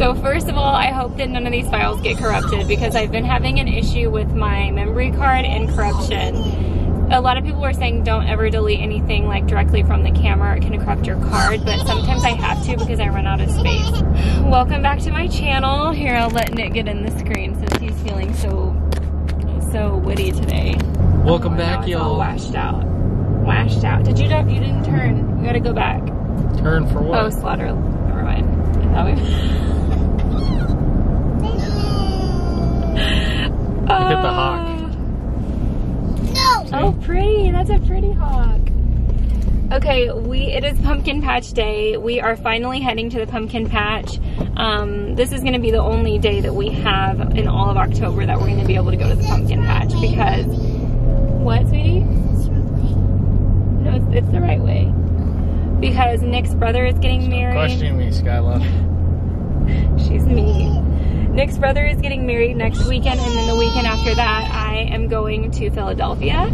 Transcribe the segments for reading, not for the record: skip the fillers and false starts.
So first of all, I hope that none of these files get corrupted because I've been having an issue with my memory card and corruption. A lot of people were saying don't ever delete anything like directly from the camera, it can corrupt your card, but sometimes I have to because I run out of space. Welcome back to my channel. Here, I'll let Nick get in the screen since he's feeling so witty today. Welcome back, y'all. Washed out. Washed out. You didn't turn. You gotta go back. Turn for what? Oh, slaughter. Never mind. I thought we... Look at the hawk. No! Oh, pretty. That's a pretty hawk. Okay, it is Pumpkin Patch Day. We are finally heading to the pumpkin patch. This is going to be the only day that we have in all of October that we're going to be able to go to the pumpkin patch because... What, sweetie? No, it's the right way. Because Nick's brother is getting married. Questioning me, Skyla. She's mean. Nick's brother is getting married next weekend, and then the weekend after that, I am going to Philadelphia.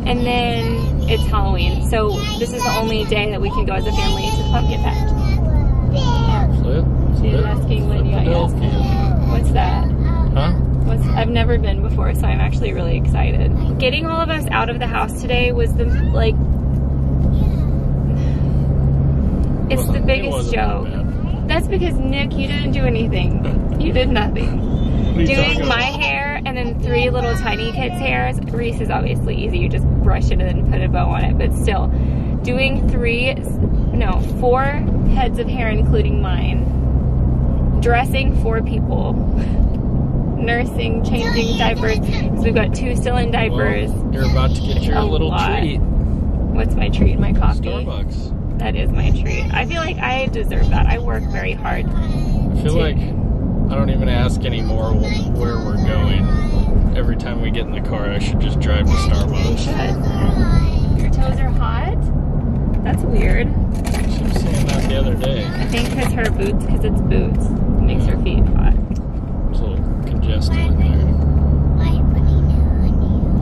And then it's Halloween. So this is the only day that we can go as a family to the pumpkin patch. She's asking when you got. What's that? Huh? I've never been before, so I'm actually really excited. Getting all of us out of the house today was the it's the biggest joke. That's because Nick, you didn't do anything. You did nothing. Doing my hair and then 3 little tiny kids' hairs. Reese is obviously easy. You just brush it and put a bow on it, but still, doing 4 heads of hair, including mine. Dressing 4 people. Nursing, changing diapers, because we've got 2 still in diapers. Well, you're about to get your little treat. What's my treat? My coffee? Starbucks. That is my treat. I feel like I deserve that. I work very hard. I feel like I don't even ask anymore where we're going. Every time we get in the car, I should just drive to Starbucks. You should. Your toes are hot? That's weird. She was saying that the other day. I think because it's boots. It makes her feet hot. It's a little congested in there.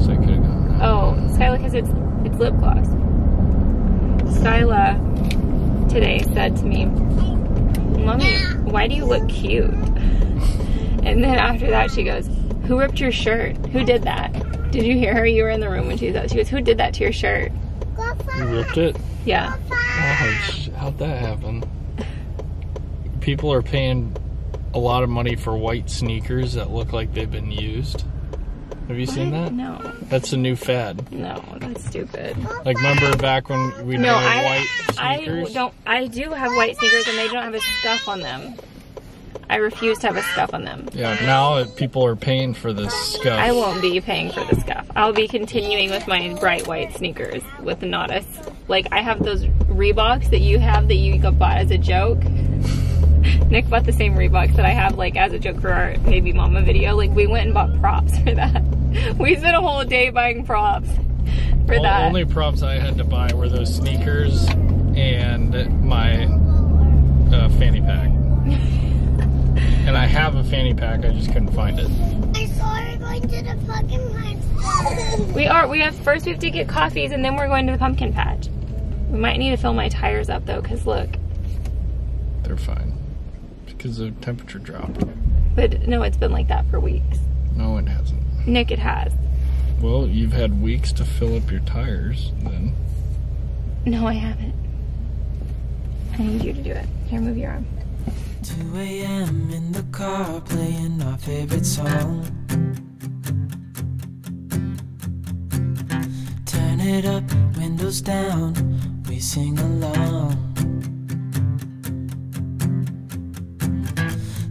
So I could have gone. Oh, Skyla, because it's lip gloss. Skyla today said to me, Mommy, why do you look cute? And then after that she goes, who ripped your shirt? Who did that? Did you hear her? You were in the room when she said, she goes, who did that to your shirt? You ripped it? Yeah. Oh, how'd that happen? People are paying a lot of money for white sneakers that look like they've been used. Have you seen that? No. That's a new fad. No, that's stupid. Like, remember back when we had white sneakers? I do have white sneakers and they don't have a scuff on them. I refuse to have a scuff on them. Yeah, now people are paying for this scuff. I won't be paying for the scuff. I'll be continuing with my bright white sneakers with not a... Like, I have those Reeboks that you have that you bought as a joke. Nick bought the same Reeboks that I have, like, as a joke for our Baby Mama video. Like, we went and bought props for that. We spent a whole day buying props for that. The only props I had to buy were those sneakers and my fanny pack. And I have a fanny pack, I just couldn't find it. I saw her going to the pumpkin patch. First we have to get coffees and then we're going to the pumpkin patch. We might need to fill my tires up though, because look. They're fine. Because the temperature dropped. But no, it's been like that for weeks. No, it hasn't. Nick, it has. Well, you've had weeks to fill up your tires, then. No, I haven't. I need you to do it. Here, move your arm. 2 a.m. in the car playing our favorite song. Turn it up, windows down, we sing along.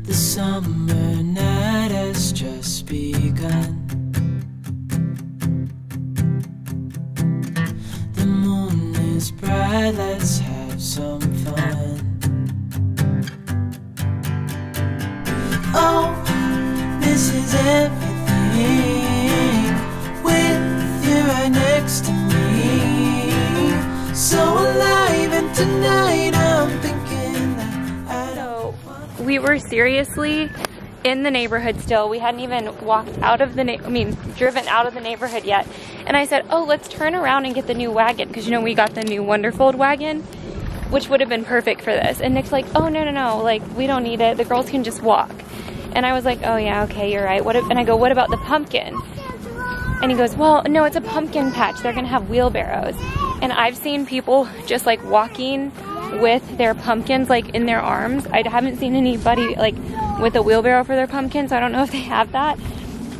The summer night has just begun. The moon is bright, let's have some fun. Oh, this is everything with you right next to me. So alive, and tonight I'm thinking that I don't want. We were seriously in the neighborhood still. We hadn't even walked out of the driven out of the neighborhood yet. And I said, oh, let's turn around and get the new wagon. Because you know, we got the new Wonderfold wagon. which would have been perfect for this. And Nick's like, oh, no, like, we don't need it. The girls can just walk. And I was like, oh yeah, okay, you're right. And I go, what about the pumpkin? And he goes, well, no, it's a pumpkin patch. They're gonna have wheelbarrows. And I've seen people just like walking with their pumpkins like in their arms. I haven't seen anybody like with a wheelbarrow for their pumpkins. So I don't know if they have that.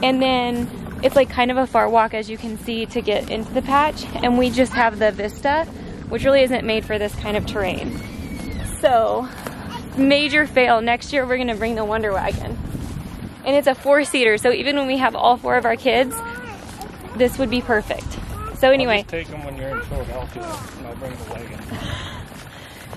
And then it's like kind of a far walk, as you can see, to get into the patch. And we just have the Vista, which really isn't made for this kind of terrain. So, major fail. Next year we're gonna bring the Wonder Wagon. And it's a 4-seater, so even when we have all 4 of our kids, this would be perfect. So anyway. I'll just take them when you're in Philadelphia, and I'll bring the wagon.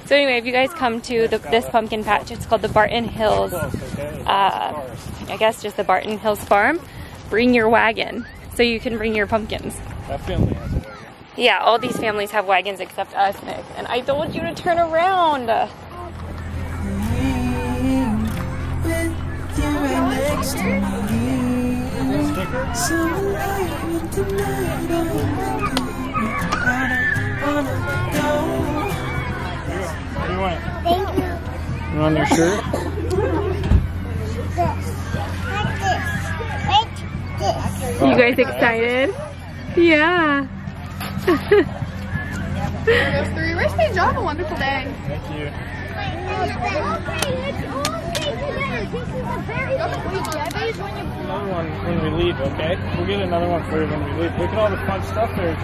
So anyway, if you guys come to this pumpkin patch, it's called the Barton Hills, I guess just the Barton Hills Farm, bring your wagon so you can bring your pumpkins. That family has a wagon. Yeah, all these families have wagons except us, Nick. And I told you to turn around. What do you want? Thank you. You want your shirt? You guys excited? Yeah. Reese, good job. A wonderful day. Thank you. Another one when we leave, okay? We'll get another one for you when we leave. Look at all the fun stuff there.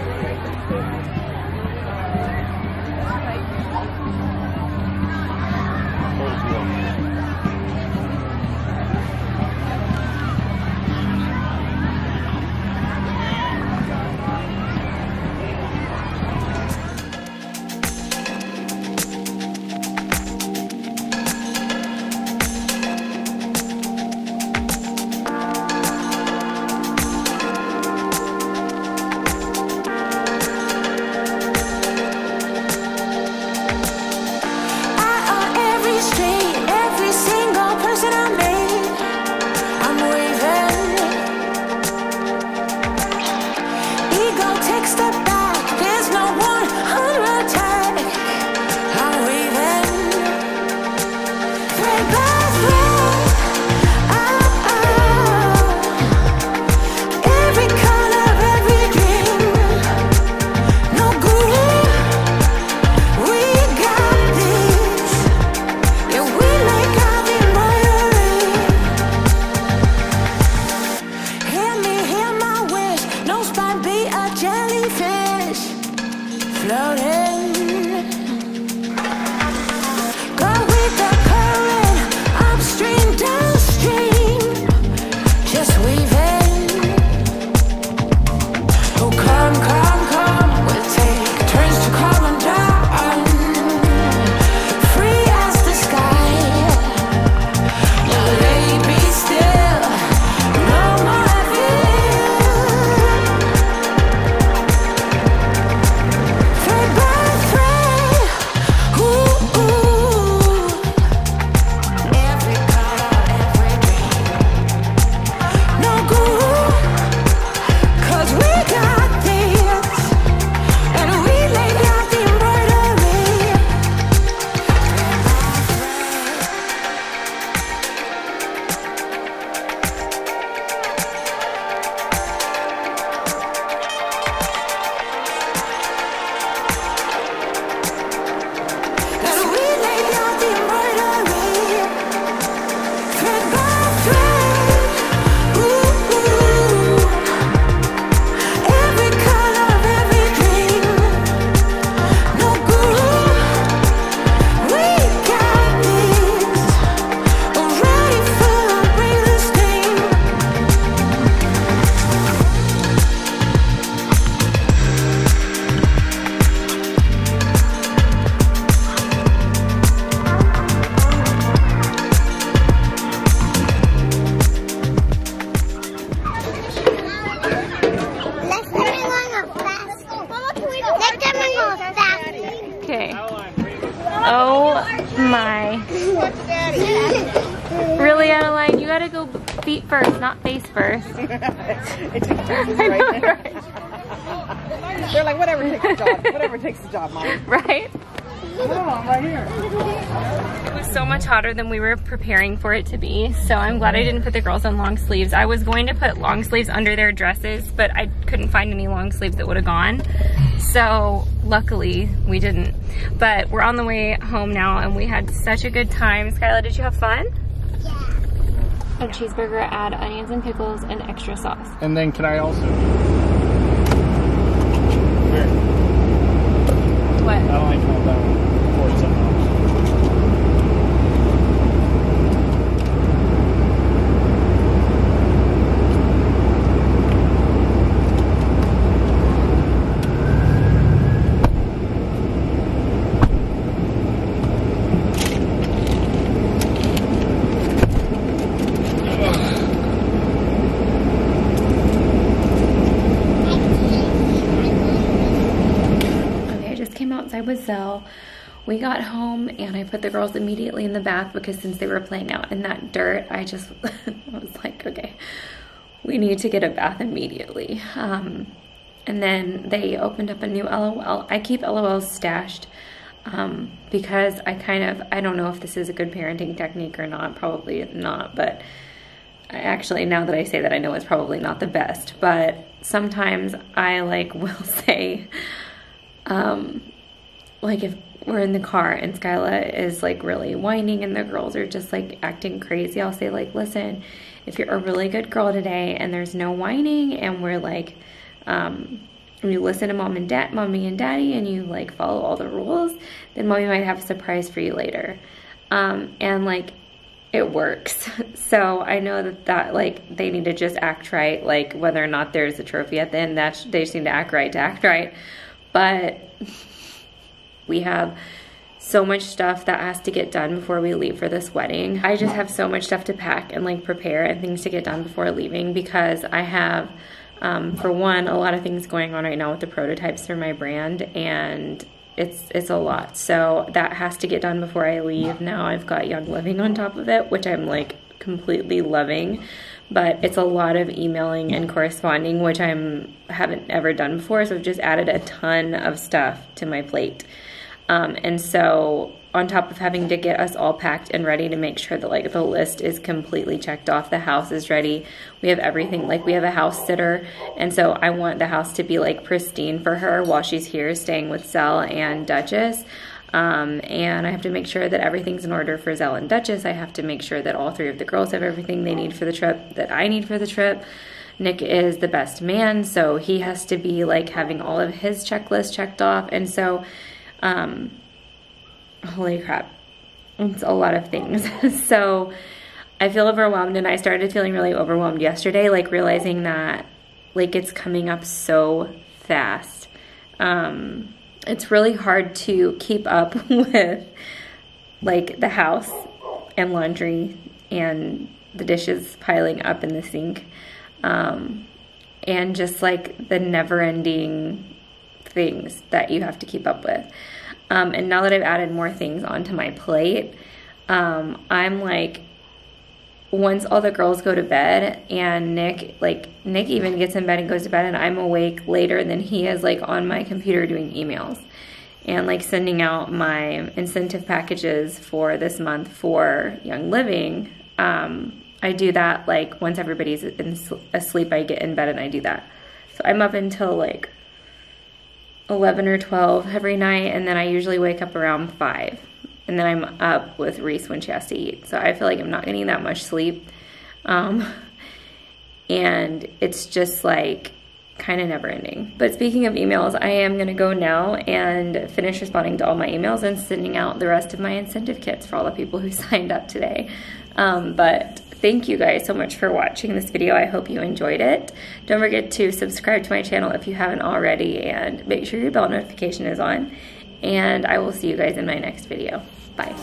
Okay. Oh my. Really, Adeline? You gotta go feet first, not face first. They're like, whatever takes the job. Whatever takes the job, Mom. Right? I'm right here. It was so much hotter than we were preparing for it to be, so I'm glad I didn't put the girls on long sleeves. I was going to put long sleeves under their dresses, but I couldn't find any long sleeves that would have gone. So luckily we didn't. But we're on the way home now and we had such a good time. Skyla, did you have fun? Yeah. A cheeseburger, add onions and pickles and extra sauce. And then can I also... Where? What? I don't like how that for something else. With Zell. We got home and I put the girls immediately in the bath because since they were playing out in that dirt, I just I was like, okay, we need to get a bath immediately. And then they opened up a new LOL. I keep LOLs stashed because I don't know if this is a good parenting technique or not, probably not, but actually now that I say that, I know it's probably not the best, but sometimes I will say, like if we're in the car and Skyla is really whining and the girls are just acting crazy, I'll say listen, if you're a really good girl today and there's no whining and we're you listen to mommy and daddy and you follow all the rules, then mommy might have a surprise for you later. And it works. So I know that they need to just act right, whether or not there's a trophy at the end, they just need to act right. But we have so much stuff that has to get done before we leave for this wedding. I just have so much stuff to pack and prepare and things to get done before leaving because I have, for one, a lot of things going on right now with the prototypes for my brand and it's a lot. So that has to get done before I leave. Now I've got Young Living on top of it, which I'm completely loving. But it's a lot of emailing and corresponding, which I haven't ever done before. So I've just added a ton of stuff to my plate. And so on top of having to get us all packed and ready to make sure that the list is completely checked off, the house is ready, we have everything, we have a house sitter, and so I want the house to be pristine for her while she's here staying with Zell and Duchess. And I have to make sure that everything's in order for Zell and Duchess. I have to make sure that all three of the girls have everything they need for the trip, that I need for the trip. Nick is the best man, so he has to be having all of his checklists checked off. And so holy crap, it's a lot of things. So I feel overwhelmed, and I started feeling really overwhelmed yesterday, realizing that it's coming up so fast. It's really hard to keep up with the house and laundry and the dishes piling up in the sink, and just the never-ending things that you have to keep up with. And now that I've added more things onto my plate, I'm once all the girls go to bed and Nick even gets in bed and goes to bed and I'm awake later than he is on my computer doing emails and sending out my incentive packages for this month for Young Living. I do that once everybody's asleep, I get in bed and I do that. So I'm up until 11 or 12 every night, and then I usually wake up around 5, and then I'm up with Reese when she has to eat. So I feel I'm not getting that much sleep, and it's just kind of never ending. But speaking of emails, I am gonna go now and finish responding to all my emails and sending out the rest of my incentive kits for all the people who signed up today. But thank you guys so much for watching this video. I hope you enjoyed it. Don't forget to subscribe to my channel if you haven't already, and make sure your bell notification is on. And I will see you guys in my next video. Bye.